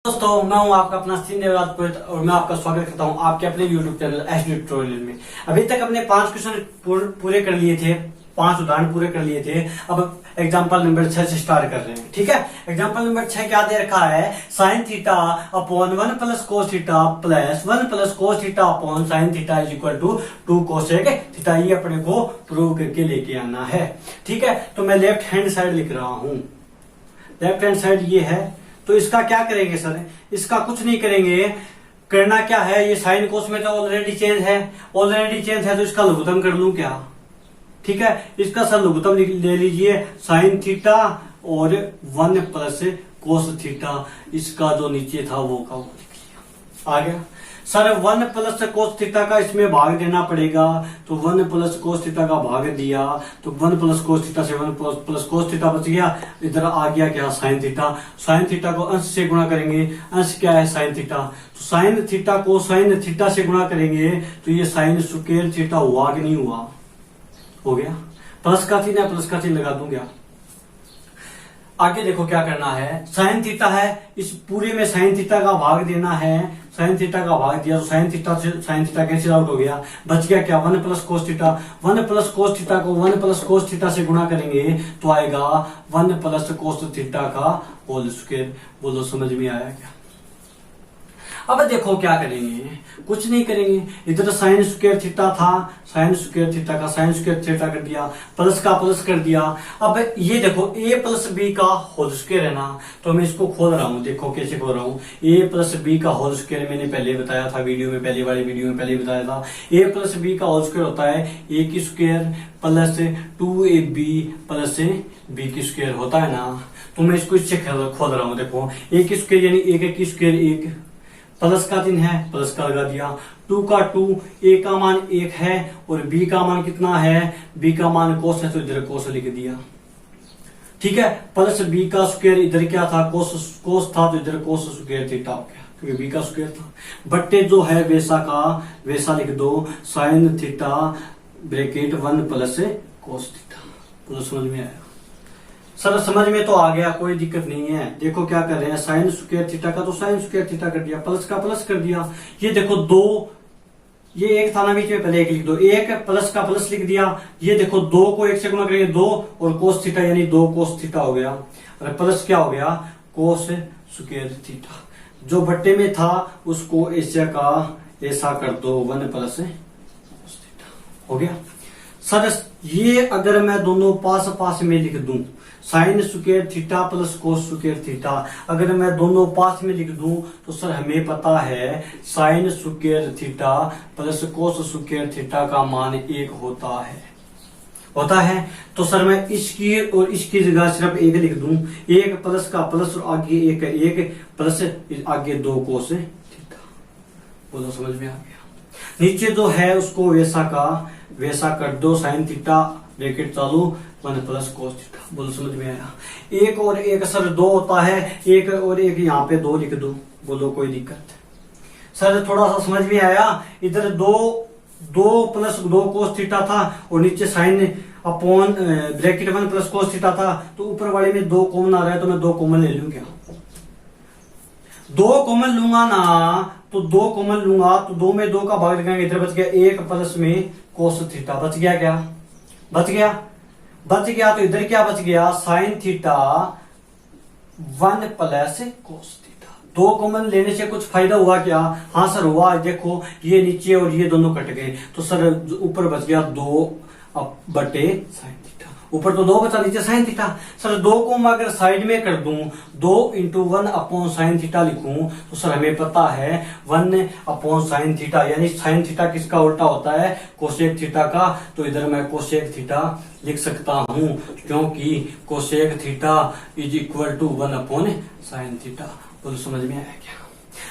दोस्तों, मैं हूं आपका अपना सिंह पुरोहित और मैं आपका स्वागत करता हूं आपके अपने YouTube चैनल एचडी ट्यूटोरियल में। अभी तक हमने 5 क्वेश्चन पूरे कर लिए थे, 5 उदाहरण पूरे कर लिए थे। अब एग्जांपल नंबर 6 से स्टार्ट कर रहे हैं। ठीक है, एग्जांपल नंबर 6 क्या दे रखा है? Sine theta upon 1 plus cos theta plus 1 plus cos theta upon sine theta is equal to 2 cosec theta. ये अपने को प्रूव करके लेके आना है। ठीक है, तो मैं लेफ्ट हैंड साइड लिख रहा हूं। लेफ्ट हैंड साइड ये है, तो इसका क्या करेंगे सर? इसका कुछ नहीं करेंगे। करना क्या है, ये साइन कोस में तो ऑलरेडी चेंज है, तो इसका लघुत्तम कर लूं क्या? ठीक है, इसका सर लघुत्तम ले लीजिए साइन थीटा और 1 प्लस कोस थीटा। इसका जो नीचे था वो का वो लिख लिया। आ गया सर। 1 प्लस कोस थीटा का इसमें भाग देना पड़ेगा, तो 1 प्लस कोस थीटा का भाग दिया, तो 1 प्लस कोस थीटा से 1 प्लस कोस थीटा बच गया। इधर आ गया क्या? Sine theta. साइन थीटा को अंश से गुणा करेंगे। अंश क्या है? Sine theta. तो साइन थीटा को साइन थीटा से गुणा करेंगे तो ये साइन स्क्वायर थीटा हुआ कि नहीं हुआ? हो गया। प्लस का चिन्ह है, प्लस का चिन्ह लगा दूं क्या? आगे देखो क्या करना है। साइन थीटा है, इस पूरे में साइन थीटा का भाग देना है। साइन थीटा का भाग दिया तो साइन थीटा से साइन थीटा कैंसिल आउट हो गया। बच गया क्या? 1 plus cos theta. 1 plus cos theta को 1 प्लस कोस थीटा से गुणा करेंगे तो आएगा 1 प्लस कोस थीटा का होल स्क्वायर। बोलो समझ में आया क्या? अब देखो क्या करेंगे, कुछ नहीं करेंगे। इधर साइन स्क्वायर थीटा था, साइन स्क्वायर थीटा का साइन स्क्वायर थीटा कर दिया, प्लस का प्लस कर दिया। अब ये देखो a प्लस बी का होल स्क्वायर है ना, तो मैं इसको खोल रहा हूं। देखो कैसे खोल रहा हूं। a प्लस बी का होल स्क्वायर मैंने पहले बताया था वीडियो में, पहले वाली वीडियो में पहले बताया था। a प्लस बी का होल स्क्वायर होता है a की square plus 2ab plus b की स्क्वायर होता है ना। तो मैं इसको इससे खोल रहा हूं। देखो a की स्क्वायर यानी 1 की स्क्वायर 1, प्लस का चिन्ह है, प्लस का लगा दिया। 2 का 2, a का मान 1 है और b का मान कितना है? b का मान कोस है, तो इधर कोस लिख दिया। ठीक है, प्लस b का स्क्वायर, इधर क्या था? कोस था, तो इधर कोस स्क्वायर थीटा हो गया क्योंकि b का स्क्वायर था। बट्टे जो है वैसा का वैसा लिख दो। Sine theta bracket 1 plus cos theta. तो समझ में आया सर? समझ में तो आ गया, कोई दिक्कत नहीं है। देखो क्या कर रहे हैं, साइन स्क्वायर थीटा का तो साइन स्क्वायर थीटा कर दिया, प्लस का प्लस कर दिया। ये देखो 2, ये एक था ना बीच में, पहले 1 लिख दो। 1 प्लस का प्लस लिख दिया। ये देखो 2 को 1 से गुणा करेंगे 2 और कोस थीटा यानी 2 कोस थीटा हो गया। और प्लस क्या हो गया? कोस स्क्वायर थीटा। जो बट्टे में था उसको ऐसा का ऐसा कर दो, 1 प्लस कोस थीटा हो गया। सर ये अगर मैं दोनों पास पास में लिख दूं, sign square theta plus cos square theta, अगर मैं दोनों पास में लिख दूं तो सर हमें पता है sign square theta plus cos square theta का मान 1 होता है। तो सर मैं इसकी और इसकी जगह सिर्फ 1 लिख दूं। 1 प्लस का प्लस और आगे 1 प्लस आगे 2 कोस थीटा। बोलो समझ में आ गया? नीचे जो है उसको वैसा का वैसा कर दो। साइन थीटा ब्रैकेट चालू 1 प्लस कोस थीटा। बोलो समझ में आया? 1 और 1 सर 2 होता है, 1 और 1 यहाँ पे 2 लिख दो। बोलो कोई दिक्कत? सर थोड़ा सा समझ में आया? इधर 2 प्लस 2 कोस थीटा था और नीचे sine upon bracket 1 plus cos theta था, तो ऊपर वाले में 2 कॉमन आ रहा है, तो मैं 2 कॉमन ले लूं क्या? 2 कॉमन लूंगा ना, तो 2 कॉमन लूंगा तो 2 में 2 का भाग लगाएंगे। इधर बच गया 1 प्लस में कोस थीटा। बच गया क्या? बच गया। तो इधर क्या बच गया? Sine theta 1 plus cos theta. 2 common लेने से कुछ फायदा हुआ क्या? हाँ सर हुआ। देखो ये नीचे और ये दोनों कट गए, तो सर ऊपर बच गया 2 बटे साइन थीटा। ऊपर तो 2 बचा, नीचे साइन थीटा। सर 2 को मैं अगर साइड में कर दूं, 2 इंटू 1 अपॉन साइन थीटा लिखूं, तो सर हमें पता है 1 अपॉन साइन थीटा यानी साइन थीटा किसका उल्टा होता है? कोसेक थीटा का। तो इधर मैं कोसेक थीटा लिख सकता हूं क्योंकि cosec theta is equal to 1 upon sine theta. बोलो समझ में आया क्या?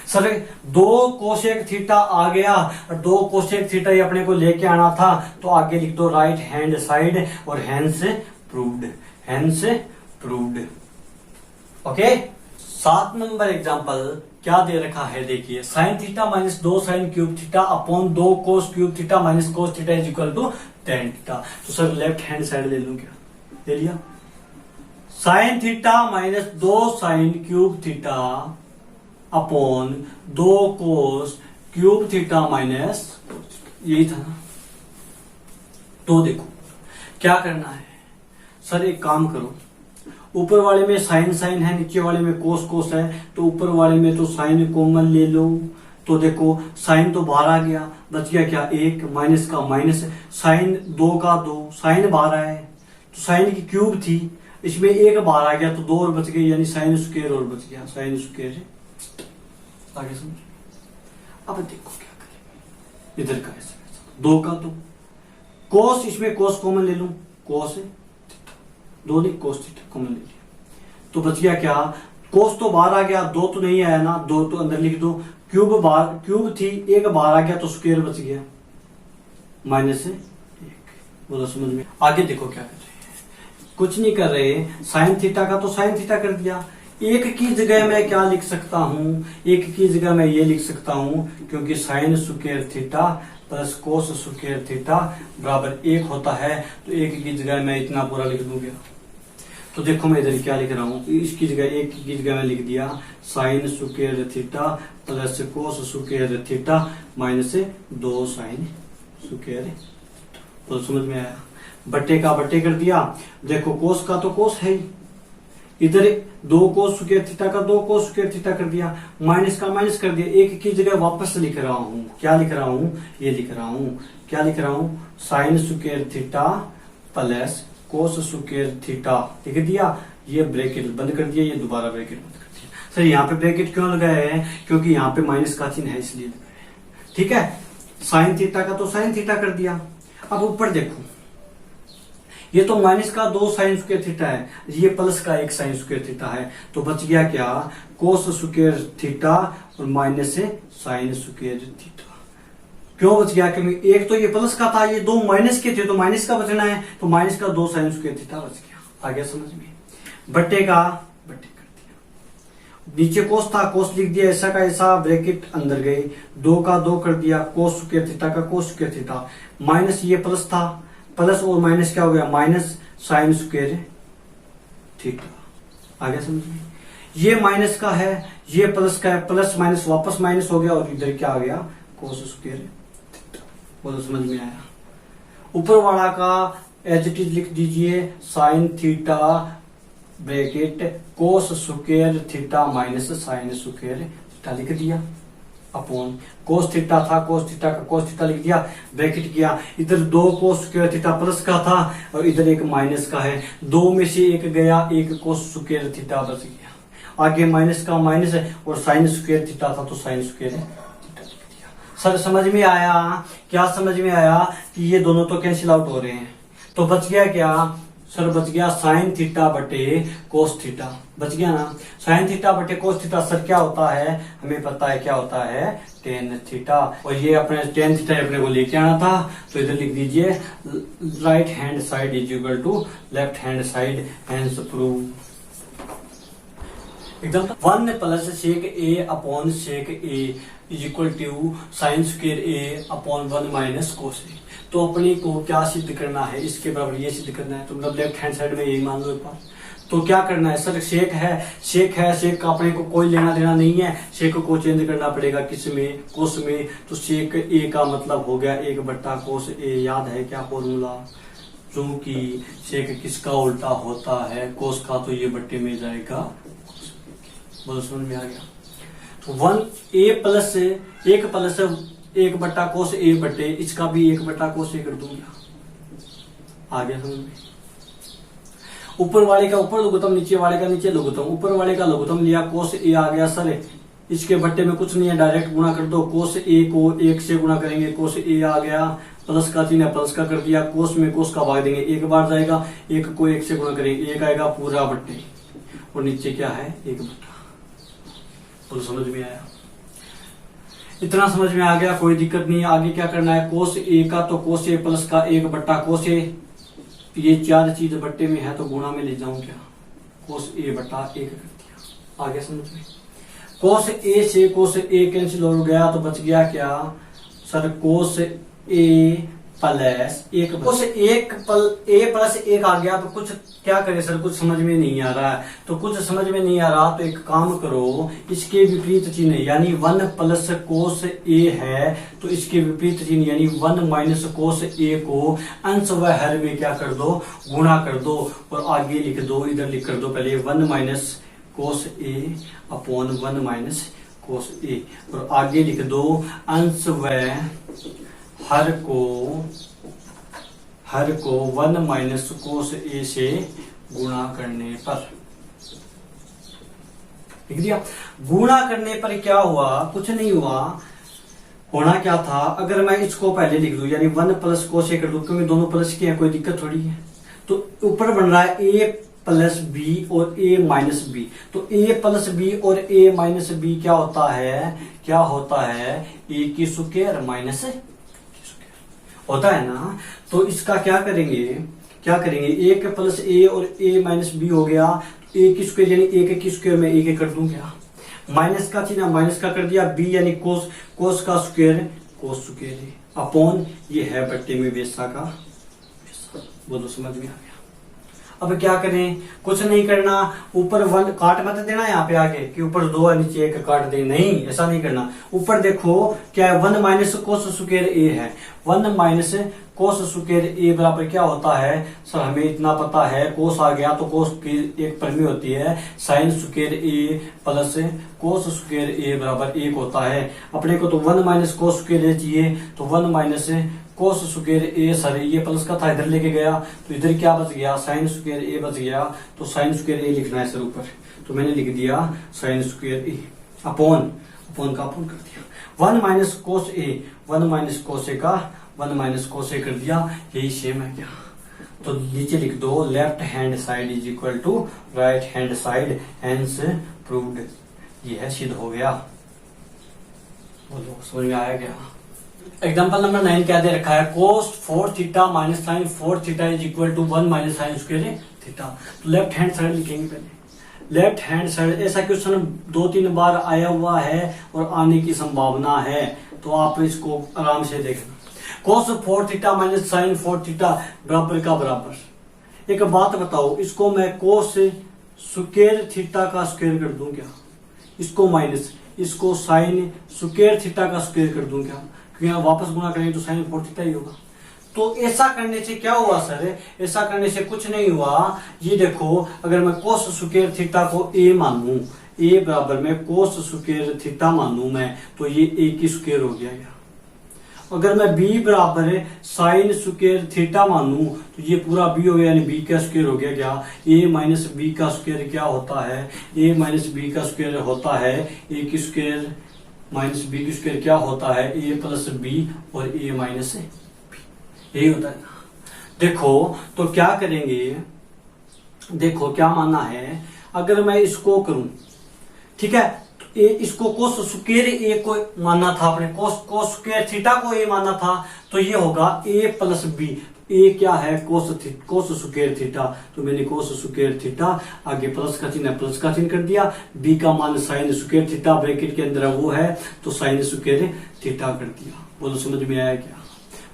सर 2 कोसेक थीटा आ गया और 2 कोसेक थीटा ये अपने को लेके आना था, तो आगे लिख दो राइट हैंड साइड और hence proved. Okay, 7 number example क्या दे रखा है देखिए। Sine theta minus 2 sine cube theta upon 2 cos cube theta minus cos theta is equal to tan theta. तो सर लेफ्ट हैंड साइड ले लूं क्या? ले लिया। Sine theta minus 2 sine cube theta upon 2 cos cube theta minus, यही था ना। तो देखो क्या करना है सर, एक काम करो, ऊपर वाले में साइन साइन है, नीचे वाले में कोस कोस है, तो ऊपर वाले में तो साइन कॉमन ले लो। तो देखो साइन तो बाहर आ गया, बच गया क्या 1, माइनस का माइनस, साइन 2 का 2, साइन बाहर आया है तो साइन की क्यूब थी, इसमें 1 बाहर आ गया तो 2 और बच गए, यानी साइन स्क्वायर और बच गया, साइन स्क्वायर। आगे समझ। अब देखो क्या करें, इधर का ऐसा 2 का 2, कोस, इसमें कोस कॉमन ले लूं, कोस 2 नहीं कोस थीटा कॉमन ले लिया, तो बच गया क्या, कोस तो बाहर आ गया, 2 तो नहीं आया ना, 2 तो अंदर लिख दो, क्यूब बाहर, क्यूब थी 1 बाहर आ गया तो स्क्वायर बच गया, माइनस 1। बोलो समझ में। आगे देखो क्या कर रहे हैं, कुछ नहीं कर रहे, साइन थीटा का तो साइन थीटा कर दिया, 1 की जगह मैं क्या लिख सकता हूं, 1 की जगह मैं ये लिख सकता हूं, क्योंकि sign square theta plus cos square theta बराबर 1 होता है, तो 1 की जगह मैं इतना पूरा लिख दूंगा। तो देखो मैं इधर क्या लिख रहा हूं, इसकी जगह 1 की जगह मैं लिख दिया sign square theta plus cos square theta minus 2 sine square. तो समझ में आया, बट्टे का बट्टे कर दिया, देखो कोस का तो कोस है ही, इधर 2 कोस स्क्वायर थीटा का 2 कोस स्क्वायर थीटा कर दिया, माइनस का माइनस कर दिया, 1 की जगह वापस लिख रहा हूं, क्या लिख रहा हूं, ये लिख रहा हूं, क्या लिख रहा हूं, sign square theta plus cos square theta लिख दिया, ये ब्रैकेट बंद कर दिया, ये दोबारा ब्रैकेट बंद कर दिया। सर यहाँ पे ब्रैकेट क्यों लगाया है, क्योंकि यहाँ पे माइनस का चिन्ह है इसलिए लगाया है, ठीक है। साइन थीटा का तो साइन थीटा कर दिया, अब ऊपर देखो, ये तो माइनस का 2 साइन स्क्वायर थीटा है, ये प्लस का 1 साइन स्क्वायर थीटा है, तो बच गया क्या, कोस स्क्वायर थीटा और माइनस से साइन स्क्वायर थीटा। क्यों बच गया, क्योंकि 1 तो ये प्लस का था, ये 2 माइनस के थे, तो माइनस का बचना है, तो माइनस का 2 साइन स्क्वायर थीटा बच गया। आ गया समझ में, बट्टे का बट्टे कर दिया, नीचे कोस था, कोस लिख दिया, ऐसा का ऐसा, ब्रैकेट अंदर गए, 2 का 2 कर दिया, कोस स्क्वायर थीटा का कोस स्क्वायर थीटा, माइनस ये प्लस था, प्लस और माइनस क्या हो गया, माइनस साइन स्क्वायर थीटा। आ गया समझ में, ये माइनस का है, ये प्लस का है, प्लस माइनस वापस माइनस हो गया, और इधर क्या आ गया, कोस स्क्वायर थीटा। बोलो समझ में आया। ऊपर वाला का एज इट इज लिख दीजिए, साइन थीटा ब्रैकेट कोस square theta minus sine square theta लिख दिया, अपॉन कोस थीटा था, कोस थीटा का कोस थीटा लिख दिया, ब्रैकेट किया, इधर 2 कोस स्क्वायर थीटा प्लस का था और इधर 1 माइनस का है, 2 में से 1 गया, 1 कोस स्क्वायर थीटा बच गया, आगे माइनस का माइनस है और साइन स्क्वायर थीटा था तो साइन स्क्वायर थीटा लिख दिया। सर समझ में आया, क्या समझ में आया कि ये दोनों तो कैंसिल आउट हो रहे हैं, तो बच गया क्या सर, बच गया साइन थीटा बटे कोस थीटा, बच गया ना, साइन थीटा बटे कोस थीटा सर क्या होता है, हमें पता है क्या होता है, टेन थीटा, और ये अपने टेन थीटा अपने को लेके आना था, तो इधर लिख दीजिए right hand side is equal to left hand side, hence proved. एकदम 1 plus sec A upon sec A is equal to sine square A upon 1 minus cos A. तो अपने को क्या सिद्ध करना है, इसके बराबर ये सिद्ध करना है, तो मतलब लेफ्ट हैंड साइड में यही मान लो एक बार। तो क्या करना है सर, शेक है, शेक है, शेक का अपने को कोई लेना देना नहीं है, शेक को चेंज करना पड़ेगा किस में, कोस में, तो शेक ए का मतलब हो गया 1 बट्टा कोस ए। याद है क्या फॉर्मूला, चूंकि शेक किसका उल्टा होता है, कोस का, तो ये बट्टे में जाएगा, बोलो समझ में आ गया। तो 1 प्लस 1 बट्टा कोस ए बटे, इसका भी 1 बट्टा कोस ए कर दूंगा। आ गया समझ में। ऊपर वाले का ऊपर लघुत्तम, नीचे वाले का नीचे लघुत्तम, ऊपर वाले का लघुत्तम लिया, कोस ए आ गया सर, इसके बट्टे में कुछ नहीं है, डायरेक्ट गुणा कर दो, कोस ए को 1 से गुणा करेंगे, कोस ए आ गया, प्लस का चिन्ह प्लस का कर दिया, कोस में कोस का भाग देंगे, 1 बार जाएगा, 1 को 1 से गुणा करेंगे, 1 आएगा पूरा बट्टे, और नीचे क्या है 1 बट्टा। तो समझ में आया, इतना समझ में आ गया, कोई दिक्कत नहीं है। आगे क्या करना है, कोस ए का तो कोस ए प्लस का 1 बट्टा कोस ए, ये 4 चीज बट्टे में है तो गुणा में ले जाऊं क्या, कोस ए बट्टा 1 कर दिया। आगे समझ में, कोस ए से कोस ए कैंसिल हो गया, तो बच गया क्या सर, कोस ए प्लस एक उस एक ए प्लस एक आ गया तो कुछ क्या करें सर, कुछ समझ में नहीं आ रहा है। तो कुछ समझ में नहीं आ रहा तो एक काम करो, इसके विपरीत चिन्ह यानी 1 प्लस कोस ए है तो इसके विपरीत चिन्ह यानी 1 माइनस कोस ए को अंश व हर में क्या कर दो, गुणा कर दो और आगे लिख दो, इधर लिख कर दो पहले 1 माइनस कोस ए अपॉन 1 माइनस कोस ए और आगे लिख दो अंश व हर को 1 माइनस कोस ए से गुणा करने पर लिख दिया। गुणा करने पर क्या हुआ, कुछ नहीं हुआ, होना क्या था, अगर मैं इसको पहले लिख दूं यानी 1 प्लस कोस ए कर दूं, क्योंकि दोनों प्लस की है कोई दिक्कत थोड़ी है। तो ऊपर बन रहा है ए प्लस बी और ए माइनस बी, तो ए प्लस बी और ए माइनस बी क्या होता है, ए की स्क्वायर माइनस होता है ना। तो इसका क्या करेंगे, एक प्लस ए और ए माइनस बी हो गया, ए की स्क्वायर यानी एक की स्क्वायर में एक कर दूं क्या, माइनस का चिन्ह माइनस का कर दिया, बी यानी कोस का स्क्वायर अपॉन ये है बट्टे में बेसा का, बोलो समझ में आ गया। अब क्या करें, कुछ नहीं करना, ऊपर 1 काट मत देना यहाँ पे आके कि ऊपर 2 है नीचे 1 काट दे, नहीं ऐसा नहीं करना। ऊपर देखो क्या है, 1 माइनस कोस स्क्वायर ए है, 1 माइनस कोस स्क्वायर ए बराबर क्या होता है सर, हमें इतना पता है, कोस आ गया तो कोस की एक परिमेय होती है, sign square A plus cos square A बराबर 1 होता है। अपने को तो 1 माइनस कोस स्क्वायर ए चाहिए, तो 1 माइनस कोस स्क्वायर ए, सर ये प्लस का था इधर लेके गया तो इधर क्या बच गया, साइन स्क्वायर ए बच गया, तो साइन स्क्वायर ए लिखना है सर ऊपर, तो मैंने लिख दिया साइन स्क्वायर ए अपॉन का अपॉन कर दिया 1 माइनस कोस ए, 1 माइनस कोस ए का 1 माइनस कोस ए कर दिया, यही सेम है क्या। तो नीचे लिख दो left hand side is equal to right hand side, hence proved, ये है सिद्ध हो गया। बोलो समझ में आया क्या। एग्जाम्पल नंबर 9 क्या दे रखा है, cos 4 theta minus sine 4 theta is equal to 1 minus sine square theta. तो लेफ्ट हैंड साइड लिखेंगे पहले, लेफ्ट हैंड साइड, ऐसा क्वेश्चन 2-3 बार आया हुआ है और आने की संभावना है, तो आप इसको आराम से देखना। कोस 4 थीटा माइनस साइन 4 थीटा बराबर का बराबर। एक बात बताओ, इसको मैं कोस स्क्वायर थीटा का स्क्वायर कर दूं क्या, इसको माइनस, इसको साइन स्क्वायर थीटा का स्क्वायर कर दूं क्या, क्योंकि वापस गुणा करेंगे तो साइन 4 थीटा ही होगा। तो ऐसा करने से क्या हुआ सर, ऐसा करने से कुछ नहीं हुआ। ये देखो, अगर मैं कोस स्क्वायर थीटा को ए मानूं, ए बराबर में कोस स्क्वायर थीटा मानूं मैं, तो ये ए की स्क्वायर हो गया। अगर मैं बी बराबर साइन स्क्वायर थीटा मानूं तो ये पूरा बी हो गया, यानी बी का स्क्वायर हो गया क्या, ए माइनस बी का स्क्वायर क्या होता है, ए माइनस बी का स्क्वायर होता है ए की स्क्वायर माइनस बी की स्क्वायर क्या होता है, ए प्लस बी और ए माइनस बी, यही होता है ना। देखो तो क्या करेंगे, देखो क्या मानना है, अगर मैं इसको करूं, ठीक है, तो इसको कोस स्क्वायर ए को मानना था, अपने कोस स्क्वायर थीटा को ए मानना था, तो ये होगा ए प्लस बी, ए क्या है कोस स्क्वायर थीटा, तो मैंने कोस स्क्वायर थीटा आगे प्लस का चिन्ह प्लस का चिन्ह कर दिया, बी का मान साइन स्क्वायर थीटा ब्रैकेट के अंदर वो है तो साइन स्क्वायर थीटा कर दिया। बोलो समझ में आया क्या।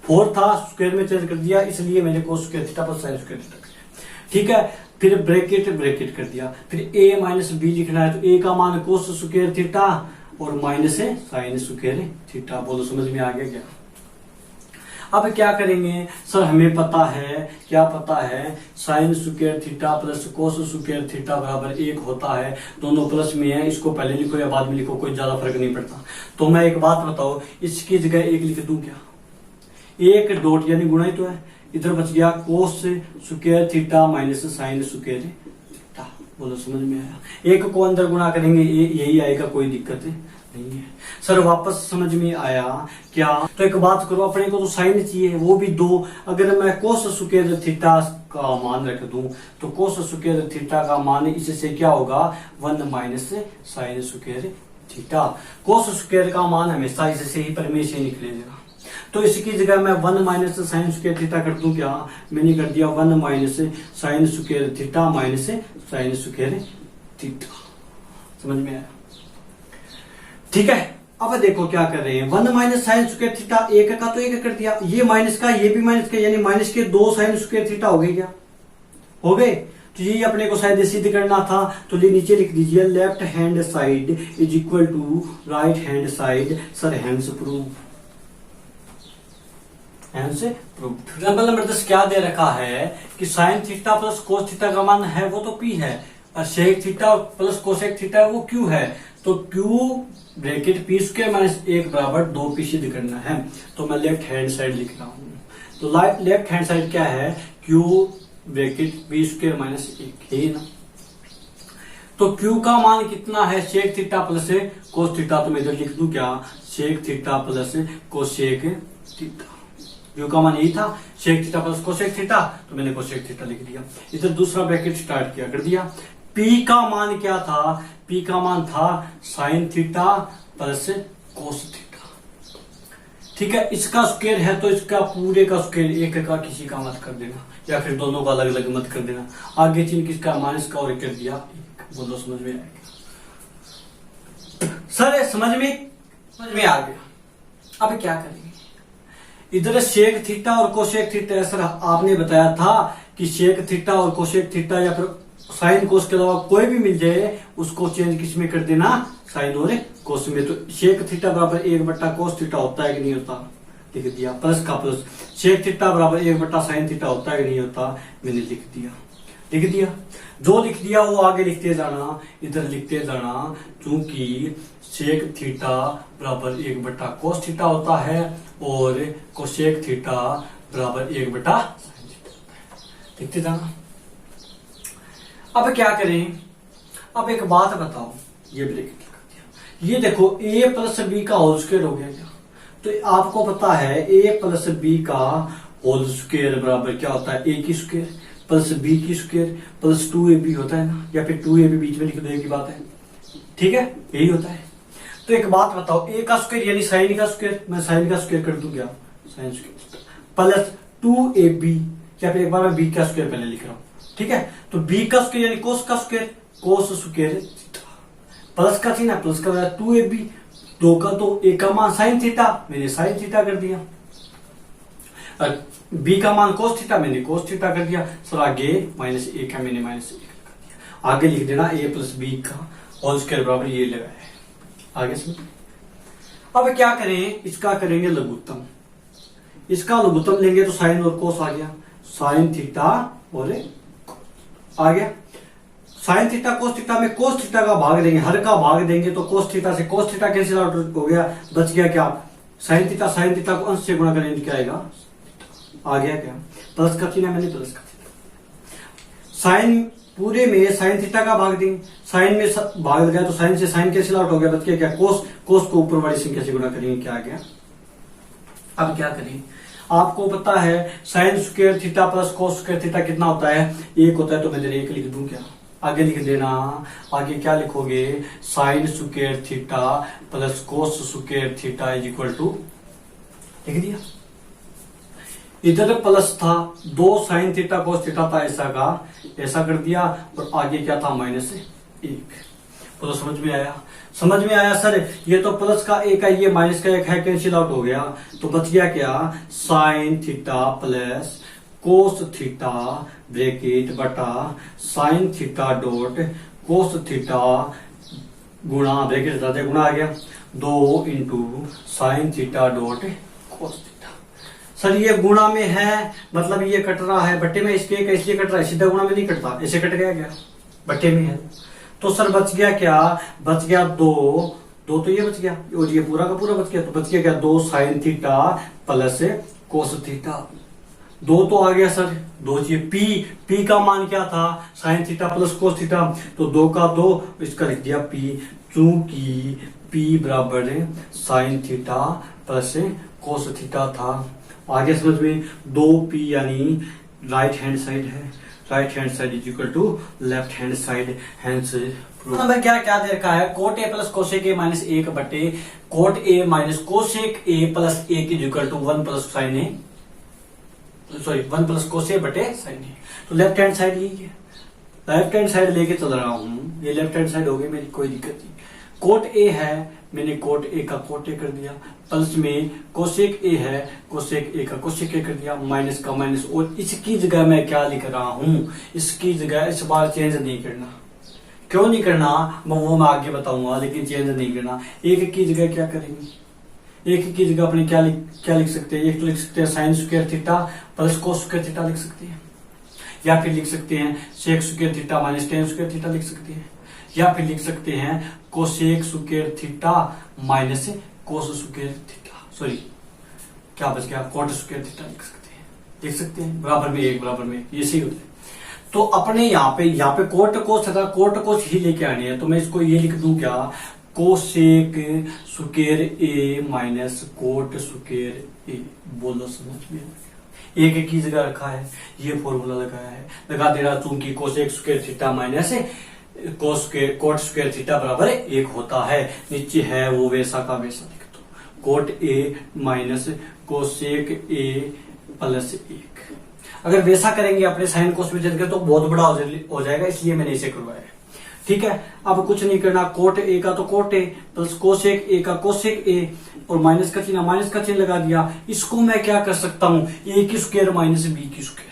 4 था स्क्वायर में चेंज कर दिया, इसलिए मैंने कोस square theta plus sign square theta कर दिया, ठीक है। फिर ब्रैकेट कर दिया, फिर ए माइनस बी लिखना है, तो ए का मान कोस स्क्वायर थीटा और माइनस है साइन स्क्वायर थीटा। बोलो समझ में आ गया क्या। अब क्या करेंगे सर, हमें पता है, क्या पता है, sign square theta plus cos square theta बराबर 1 होता है, दोनों प्लस में है, इसको पहले लिखो या बाद में लिखो कोई ज्यादा फर्क नहीं पड़ता। तो मैं एक बात बताओ, इसकी जगह 1 लिख दूं क्या, 1 डॉट यानी गुणा ही तो है, इधर बच गया कोस square theta minus sine square theta. बोलो समझ में आया। 1 को अंदर गुणा करेंगे यही आएगा, कोई दिक्कत नहीं है। सर वापस समझ में आया क्या। तो एक बात करो, अपने को तो साइन चाहिए, वो भी 2। अगर मैं कोस स्क्वायर थीटा का मान रख दूं तो कोस स्क्वायर थीटा का मान इससे क्या होगा, 1 minus sine square theta. Cos square का मान हमेशा इससे ही परिमेय से निकलेगा, तो इसकी जगह मैं 1 माइनस साइन स्क्वायर थीटा कर दूं क्या, मैंने कर दिया 1 minus sine square theta minus sine square theta. समझ में आया, ठीक है। अब देखो क्या कर रहे हैं, 1 माइनस साइन स्क्वायर थीटा, एक का तो एक कर दिया, ये माइनस का ये भी माइनस का, यानी माइनस के 2 साइन स्क्वायर थीटा हो गए क्या, हो गए। तो ये अपने को शायद सिद्ध करना था, तो ये नीचे लिख दीजिए left hand side is equal to right hand side, sir hence prove, example number 10 क्या दे रखा है कि sine theta plus cos theta का मान है वो तो पी है, और sec theta plus cosec theta वो क्यू है, तो Q bracket P square minus 1 बराबर 2p सिद्ध करना है। तो मैं लेफ्ट हैंड साइड लिख रहा हूं, तो लेफ्ट हैंड साइड क्या है, Q bracket P square minus 1 है ना। तो क्यू का मान कितना है, sec theta plus cos theta, तो मैं इधर लिख दूं क्या, sec theta plus cosec theta, Q का मान यही था sec theta plus cosec theta, तो मैंने कोसेक थीटा लिख दिया। इधर दूसरा ब्रैकेट स्टार्ट किया, कर दिया। पी का मान क्या था, पी का मान था sign theta plus cos theta, ठीक है। इसका स्क्वायर है तो इसका पूरे का स्क्वायर, एक का किसी का मत कर देना, या फिर दोनों का अलग अलग मत कर देना। आगे चिन्ह किसका, माइनस का, और कर दिया, बोलो समझ में आएगा सर, समझ में आ गया। अब क्या करेंगे, इधर सेक थीटा और कोसेक थीटा, सर आपने बताया था कि सेक थीटा और कोसेक थीटा या फिर साइन कोस के अलावा कोई भी मिल जाए उसको चेंज किस में कर देना, साइन और कोस में। तो सेक थीटा बराबर 1 बट्टा कोस थीटा होता है कि नहीं होता, लिख दिया, प्लस का प्लस, सेक थीटा बराबर 1 बट्टा साइन थीटा होता है कि नहीं होता, मैंने लिख दिया। जो लिख दिया वो आगे लिखते जाना, इधर लिखते जाना, क्योंकि सेक थीटा बराबर 1 बट्टा कोस थीटा होता है और कोसेक थीटा बराबर 1 बट्टा साइन थीटा होता है, लिखते जाना। अब क्या करें, अब एक बात बताओ, ये ब्रैकेट लगा दिया, ये देखो a प्लस बी का होल स्क्वायर हो गया क्या, तो आपको पता है a प्लस बी का होल स्क्वायर बराबर क्या होता है, a की स्क्वायर प्लस बी की स्क्वायर प्लस 2ab होता है ना, या फिर 2ab बीच में लिख दो, की बात है, ठीक है, यही होता है। तो एक बात बताओ, a का स्क्वायर यानी साइन का स्क्वायर, मैं साइन का स्क्वायर कर दूं क्या, साइन स्क्वायर प्लस 2ab, या फिर एक बार मैं b का स्क्वायर पहले लिख रहा हूं, ठीक है। तो b का स्क्वायर यानी कोस का स्क्वायर, कोस स्क्वायर प्लस का थी ना, प्लस का 2ab, 2 का तो a का मान साइन थीटा, मैंने साइन थीटा कर दिया, और b का मान कोस थीटा, मैंने कोस थीटा कर दिया। सर आगे माइनस 1 का, मैंने माइनस 1 कर दिया। आगे लिख देना a प्लस बी का होल स्क्वायर बराबर ये लगा है, आगे समझ। अब क्या करें, इसका करेंगे लघुत्तम, इसका लघुत्तम लेंगे तो साइन और कोस आ गया, साइन थीटा और आ गया, साइन थीटा कोस थीटा में कोस थीटा का भाग देंगे, हर का भाग देंगे तो कोस थीटा से कोस थीटा कैंसिल आउट हो गया, बच गया क्या, साइन थीटा को अंश से गुणा करेंगे क्या आएगा, आ गया क्या, प्लस का चिन्ह, मैंने प्लस का चिन्ह। साइन पूरे में साइन थीटा का भाग देंगे, साइन में भाग गया तो साइन से साइन कैंसिल आउट हो गया, बच गया क्या, कोस, कोस को ऊपर वाली संख्या से गुणा करेंगे क्या आ गया। अब क्या करें, आपको पता है sign square theta plus cos square theta कितना होता है, 1 होता है, तो मैं इधर 1 लिख दूं क्या, आगे लिख देना। आगे क्या लिखोगे, sine square theta plus cos square theta is equal to, लिख दिया। इधर प्लस था, 2 साइन थीटा कोस थीटा था, ऐसा कर दिया, और आगे क्या था, माइनस 1। तो समझ में आया, समझ में आया सर। ये तो प्लस का 1 है, ये माइनस का 1 है, कैंसिल आउट हो गया, तो बच गया क्या, sine theta plus cos theta bracket बटा sine theta dot cos theta गुणा ब्रैकेट हटा दे, गुणा आ गया 2 into sine theta dot cos theta. Sir ये गुणा में है, मतलब ये कट रहा है बट्टे में, इसके इसलिए कट रहा है, सीधा गुणा में नहीं कटता, ऐसे कट गया क्या, बट्टे में है। तो सर बच गया क्या, बच गया 2 तो ये बच गया, और ये पूरा का पूरा बच गया, तो बच गया क्या, 2 sign theta plus cos theta. 2 तो आ गया सर, 2 पी का मान क्या था, sign theta plus cos theta, तो 2 का 2, इसका लिख दिया पी, क्योंकि पी बराबर sine theta plus cos theta था। आगे समझ में, 2p यानी राइट हैंड साइड है, right hand side is equal to left hand side, hence number क्या दे रखा है, cot A plus cosec A minus 1 बटे cot A minus cosec A plus 1 is equal to 1 plus sine A, sorry 1 plus cos A बटे sine ए। तो left hand side यही है, left hand side लेके चल रहा हूं, ये लेफ्ट हैंड साइड हो गई मेरी, कोई दिक्कत नहीं। कोट ए है मैंने कोट ए का कोट ए कर दिया, प्लस में कोसेक ए है, कोसेक ए का कोसेक ए कर दिया, माइनस का माइनस। और इसकी जगह मैं क्या लिख रहा हूं, इसकी जगह इस बार चेंज नहीं करना। क्यों नहीं करना वो मैं आगे बताऊंगा, लेकिन चेंज नहीं करना। एक की जगह क्या करेंगे, एक की जगह अपने क्या लिख सकते हैं, एक तो लिख सकते हैं sine square theta plus cos square theta लिख सकते हैं, या फिर लिख सकते हैं sec square theta minus tan square theta लिख सकते हैं, या फिर लिख सकते हैं cosec square theta minus cos square theta, sorry क्या बच गया, कोट स्क्वायर थीटा लिख सकते हैं बराबर में एक, बराबर में ये सही होता है। तो अपने यहाँ पे कोट कोस था, कोट कोस ही लेके आने हैं, तो मैं इसको ये लिख दूं क्या, कोसेक स्क्वायर ए माइनस कोट स्क्वायर ए। बोलो समझ में, एक की जगह रखा है, ये फॉर्मूला लगाया है, लगा दे रहा चूंकि cosec square theta minus cot square theta बराबर एक होता है। नीचे है वो वैसा का वैसा लिख दो, coat A minus cosec A plus एक। अगर वैसा करेंगे अपने साइन कोस में चल तो बहुत बड़ा हो जाएगा, इसलिए मैंने इसे करवाया। ठीक है, अब कुछ नहीं करना, कोट ए का तो कोट ए प्लस कोसेक ए का कोसेक ए, और माइनस का चिन्ह लगा दिया। इसको मैं क्या कर सकता हूं, ए की स्क्वायर माइनस बी की स्क्वायर,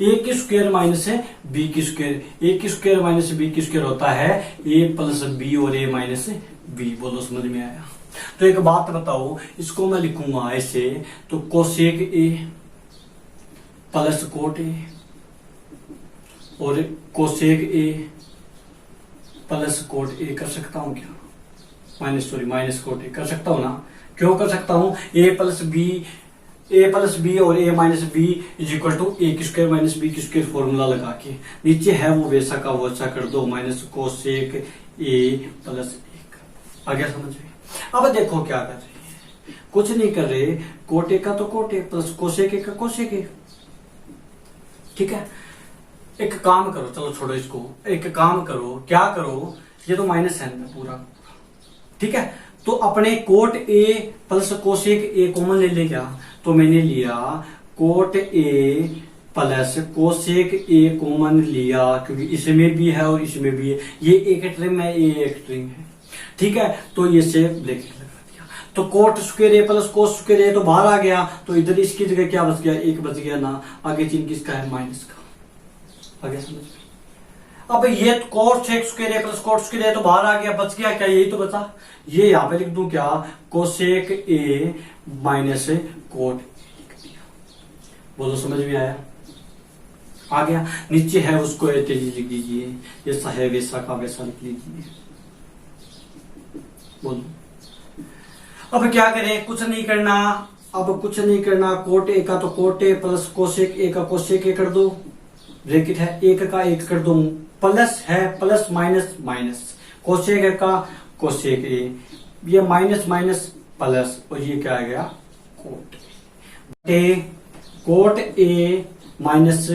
ए की स्क्वायर माइनस बी की स्क्वायर, ए की स्क्वायर माइनस बी की स्क्वायर होता है ए प्लस बी और ए माइनस बी। बोलो समझ में आया। तो एक बात बताओ, इसको मैं लिखूंगा ऐसे, तो cosec A plus cot A और cosec A plus cot A कर सकता हूं क्या, माइनस कोट ए कर सकता हूं ना। क्यों कर सकता हूं, ए प्लस बी और A minus B is equal to A की स्क्वायर माइनस बी की स्क्वायर फॉर्मूला लगा के, नीचे है वो वैसा का वैसा कर दो, माइनस कोसेक ए प्लस एक। आ गया समझ में। अब देखो क्या कर रहे हैं, कुछ नहीं कर रहे, कोट ए का तो कोट ए प्लस कोसेक ए का कोसेक ए। ठीक है, एक काम करो, चलो छोड़ो इसको, एक काम करो, क्या करो, ये तो माइनस है पूरा। ठीक है, तो अपने coat A plus cosec A common ले ले क्या, तो मैंने लिया coat A plus cosec A common लिया, क्योंकि इसमें भी है और इसमें भी है, ये एक ट्रिम है, ये एक ट्रिम है। ठीक है, तो ये से ब्रैकेट लगा दिया, तो कोट स्क्वायर ए प्लस कोस स्क्वायर ए तो बाहर आ गया, तो इधर इसकी जगह क्या बच गया, एक बच गया ना, आगे चिन्ह किसका है, माइनस का। आगे समझ में। अब ये कोसेक स्क्वायर ए प्लस कोट स्क्वायर ए तो बाहर आ गया, बच गया क्या, यही तो बचा। ये यहां पे लिख दूं क्या, कोसेक ए माइनस कोट ए लिख दिया। बोलो समझ में आया, आ गया। नीचे है उसको ऐसे लिख दीजिए, जैसा है वैसा का वैसा लिख लीजिए। बोलो अब क्या करें, कुछ नहीं करना, अब कुछ नहीं करना, कोट ए का तो कोट ए प्लस कोसेक ए का कोसेक ए कर दो, ब्रैकेट है, एक का एक कर दो, प्लस है प्लस माइनस माइनस, कोसेक ए का कोसेक ए, ये माइनस माइनस प्लस, और ये क्या आ गया, coat A minus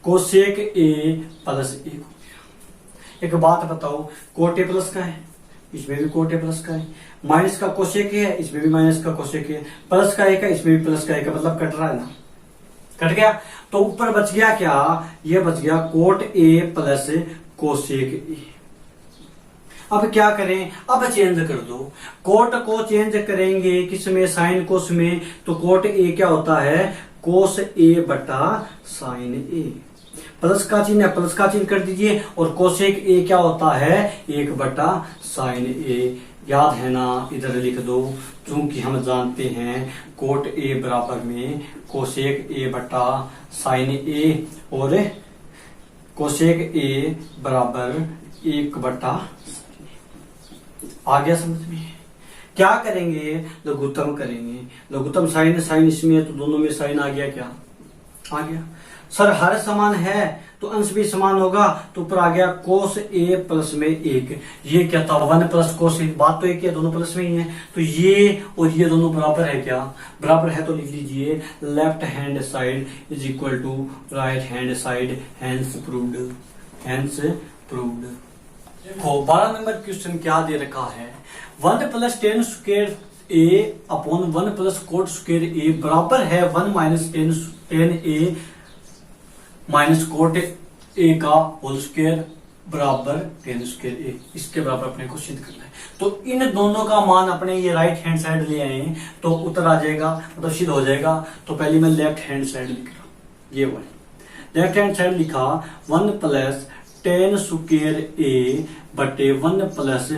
cosec A plus एक। एक बात बताओ, कोट ए प्लस का है, इसमें भी कोट ए प्लस का है, माइनस का कोसेक ए है, इसमें भी माइनस का कोसेक ए, प्लस का एक है, इसमें भी प्लस का एक है, मतलब कट रहा है ना, कट गया। तो ऊपर बच गया क्या, ये बच गया कोट ए प्लस कोसेक ए। अब क्या करें, अब चेंज कर दो, कोट को चेंज करेंगे किसमें, साइन कोस में, तो कोट ए क्या होता है, कोस ए बटा साइन ए, प्लस का चिन्ह है, प्लस का चिन्ह कर दीजिए, और कोसेक ए क्या होता है, एक बटा साइन ए। याद है ना, इधर लिख दो, क्योंकि हम जानते हैं कोट ए बराबर में कोसेक ए बटा साइन ए, और कोसेक ए बराबर एक बटा। आ गया समझ में। क्या करेंगे, लघुत्तम करेंगे, लघुत्तम साइन साइन इसमें है, तो दोनों में साइन आ गया, क्या आ गया। सर हर समान है तो अंश भी समान होगा, तो ऊपर आ गया कोस ए प्लस में एक, ये क्या था, 1 प्लस कोस ए, बात तो एक है, दोनों प्लस में ही है, तो ये और ये दोनों बराबर है क्या, बराबर है, तो लिख लीजिए left hand side is equal to right hand side, hence proved, hence proved. देखो 12 नंबर क्वेश्चन क्या दे रखा है, 1 plus tan square A upon 1 plus cot square A बराबर है 1 minus tan A minus cot A का होल स्क्वायर बराबर टेन स्क्वायर ए, इसके बराबर अपने को सिद्ध करना है। तो इन दोनों का मान अपने ये राइट हैंड साइड ले आए तो उत्तर आ जाएगा, मतलब सिद्ध हो जाएगा। तो पहले मैं लेफ्ट हैंड साइड लिख रहा हूं, ये वाली लेफ्ट हैंड साइड लिखा 1 प्लस टेन स्क्वायर ए बटे 1 प्लस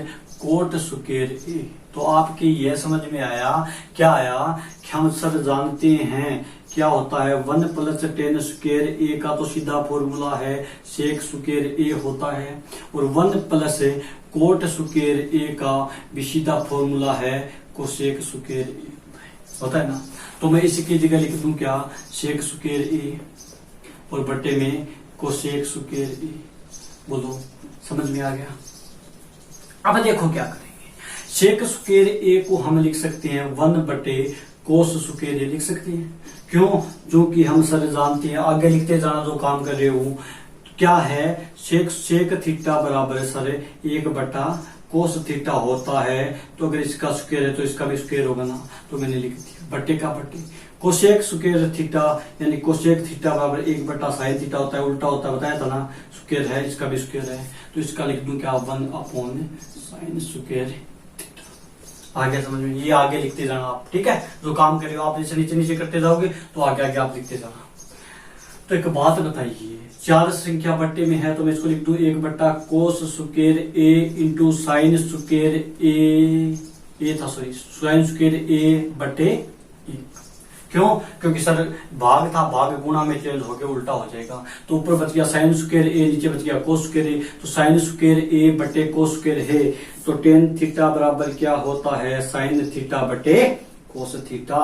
कोट स्क्वायर ए। तो आपके यह समझ में आया, क्या आया कि हम सर जानते हैं क्या होता है 1 प्लस टेन स्क्वायर ए का तो सीधा फॉर्मूला है सेक स्क्वायर ए होता है, और 1 प्लस कोट स्क्वायर ए का भी सीधा फॉर्मूला है कोसेक स्क्वायर ए होता है ना। तो मैं इसकी जगह लिख दूं क्या, सेक स्क्वायर ए और बटे में कोसेक स्क्वायर ए। बोलो समझ में आ गया। अब देखो क्या करेंगे, सेक स्क्वायर ए को हम लिख सकते हैं 1 बटे कोस स्क्वायर ए लिख सकते हैं। क्यों, जो कि हम सर जानते हैं, आगे लिखते जाना जो काम कर रहे हो, क्या है सेक थीटा बराबर सर 1 बटा कोस थीटा होता है। तो अगर इसका स्क्वायर है तो इसका भी स्क्वायर होगा ना, तो मैंने लिख दिया बटे का बटे। कोसेक स्क्वायर थीटा यानी कोसेक थीटा बराबर 1 बटा साइन थीटा होता है, उल्टा होता है बताया था ना, स्क्वायर है, इसका भी स्क्वायर है, तो इसका लिख दूं क्या 1 अपॉन साइन स्क्वायर थीटा। आगे समझ में, ये आगे लिखते जाना आप, ठीक है। जो काम कर रहे हो आप जैसे नीचे नीचे करते जाओगे तो आगे आगे आप लिखते जाना। तो एक बात बताइए, 4 संख्या बट्टे में है तो मैं इसको लिख दूं 1 बटा कोस स्क्वायर ए इंटू साइन स्क्वायर ए था, सॉरी साइन स्क्वायर ए बटे ए। क्यों, क्योंकि सर भाग था, भाग गुणा में चेंज होकर उल्टा हो जाएगा। तो ऊपर बच गया साइन स्क्वायर ए, नीचे बच गया कोस स्क्वायर ए, तो साइन स्क्वायर ए बटे कोस स्क्वायर है। तो टेन थीटा बराबर क्या होता है साइन थीटा बटे कोस थीटा,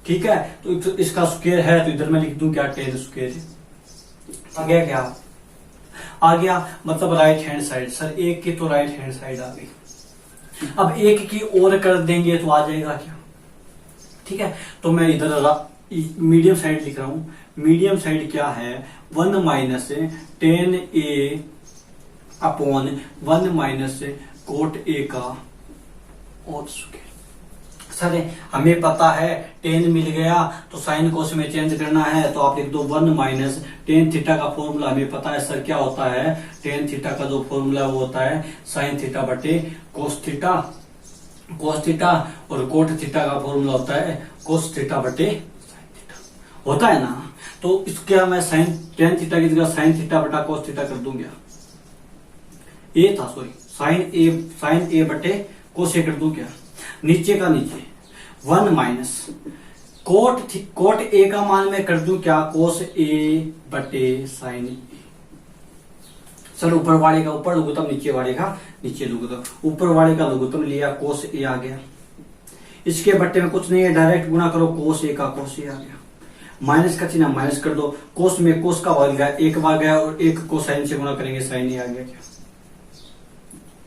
ठीक है। तो इसका स्क्वायर है तो इधर मैं लिख दूं क्या टेन स्क्वायर। आ गया क्या, आ गया, मतलब राइट हैंड साइड। सर एक की तो राइट हैंड साइड आ गई, अब एक की और कर देंगे तो आ जाएगा क्या, ठीक है। तो मैं इधर मीडियम साइड लिख रहा हूं। मीडियम साइड क्या है 1 minus tan A upon 1 minus cot A का और स्क्वायर। सर हमें पता है टेन मिल गया तो साइन कोस में चेंज करना है, तो आप लिख दो 1 माइनस टेन थीटा का फॉर्मूला हमें पता है सर क्या होता है, टेन थीटा का जो फॉर्मूला वो होता है साइन थीटा बटे कोस थीटा, कोस थीटा, और कोट थीटा का फॉर्मूला होता है कोस थीटा बटे साइन थीटा होता है ना। तो इसका मैं साइन टेन थीटा की जगह साइन थीटा बटा कोस थीटा कर दूंगा, ए था सॉरी साइन ए बटे कोस ए कर दूं क्या, नीचे का नीचे 1 माइनस कोट ए का मान मैं कर दूं क्या कोस ए बटे साइन ए। सर ऊपर वाले का ऊपर लघुत्तम, नीचे वाले का नीचे लघुत्तम, ऊपर वाले का लघुत्तम लिया कोस ए आ गया। इसके बट्टे में कुछ नहीं है, डायरेक्ट गुणा करो कोस ए का कोस ए आ गया। माइनस का चिन्ह माइनस कर दो, कोस में कोस का भाग गया, एक भाग गया, और एक को साइन से गुणा करेंगे साइन ए आ गया। क्या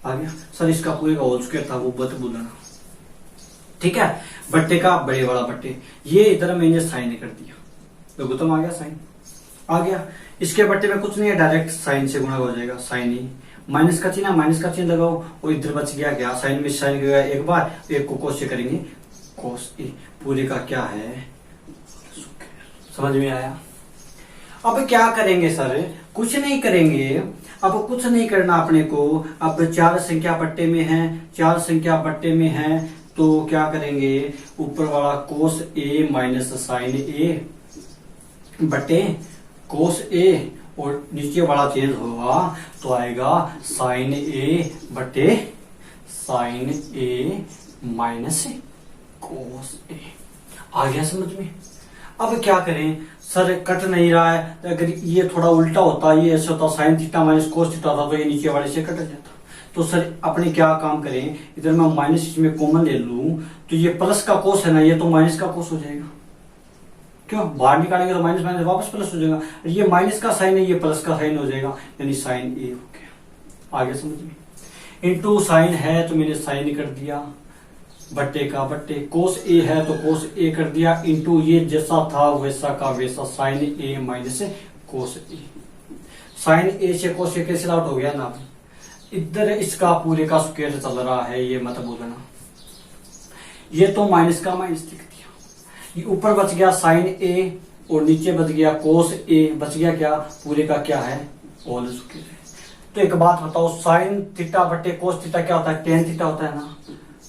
आ गया सर, इसका पूरे का होल स्क्वायर था वो बत बोलना, ठीक है। बट्टे का बड़े वाला बट्टे, ये इधर मैंने साइन कर दिया, लघुत्तम आ गया साइन आ गया। इसके बट्टे में कुछ नहीं है, डायरेक्ट साइन से गुणा हो जाएगा साइन ए। माइनस का चिन्ह लगाओ, और इधर बच गया क्या साइन में साइन गया एक बार, एक को कोस से करेंगे कोस ए, पूरे का क्या है समझ में आया। अब क्या करेंगे सर, कुछ नहीं करेंगे, अब कुछ नहीं करना अपने को। अब 4 संख्या बट्टे में है, 4 संख्या बट्टे में है, तो क्या करेंगे ऊपर वाला कोस ए माइनस साइन ए बटे कोस ए, और नीचे वाला चेंज होगा तो आएगा साइन ए बटे साइन ए माइनस कोस ए। आ गया समझ में। अब क्या करें सर, कट नहीं रहा है, अगर ये थोड़ा उल्टा होता, ये ऐसे होता sign theta minus cos theta था, तो ये नीचे वाले से कट जाता। तो सर अपने क्या काम करें, इधर मैं माइनस इसमें कॉमन ले लूं, तो ये प्लस का कोस है ना, ये तो माइनस का कोस हो जाएगा। क्यों, बाहर निकालेंगे तो माइनस माइनस वापस प्लस हो जाएगा, ये माइनस का साइन है, ये प्लस का साइन हो जाएगा, यानी साइन ए हो गया। आगे समझ में, इंटू साइन है तो मैंने साइन कर दिया, बट्टे का बट्टे, कोस ए है तो कोस ए कर दिया, इंटू ये जैसा था वैसा का वैसा साइन ए माइनस कोस ए। साइन ए से कोस ए कैंसिल आउट हो गया ना, इधर इसका पूरे का स्क्वायर चल रहा है, ये मत बोलना। ये तो माइनस का माइनस लिख दिया, ये ऊपर बच गया साइन ए और नीचे बच गया कोस ए, बच गया क्या पूरे का क्या है होल स्क्वायर है। तो एक बात बताओ, साइन थीटा बटे कोस थीटा क्या होता है? टेन थीटा होता है ना।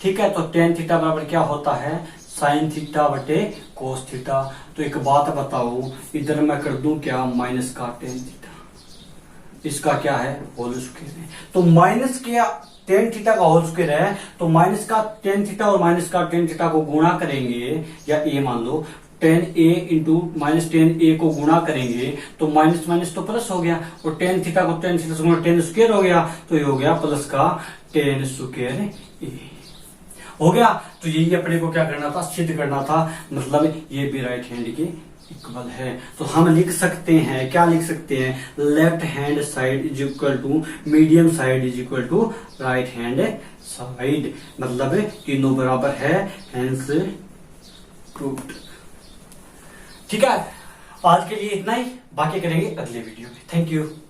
ठीक है, तो टेन थीटा बराबर क्या होता है? साइन थीटा बटे कोस थीटा। तो एक बात बताओ, इधर मैं कर दूं क्या? माइनस का टेन थीटा, इसका क्या है? होल स्क्वायर है। तो माइनस क्या टेन थीटा का होल स्क्वायर है, तो माइनस का टेन थीटा और माइनस का टेन थीटा को गुणा करेंगे, या ए मान लो, टेन ए इंटू माइनस टेन ए को गुणा करेंगे तो माइनस माइनस तो प्लस हो गया, और टेन थीटा को टेन थीटा से गुणा टेन स्क्वायर हो गया, तो ये हो गया प्लस का टेन स्क्वायर ए हो गया। तो यही अपने को क्या करना था? सिद्ध करना था, मतलब ये भी राइट हैंड के इक्वल है। तो हम लिख सकते हैं, क्या लिख सकते हैं? Left hand side is equal to medium side is equal to right hand side, मतलब तीनों बराबर है, हेंस प्रूव्ड। ठीक है, आज के लिए इतना ही, बाकी करेंगे अगले वीडियो में। Thank you.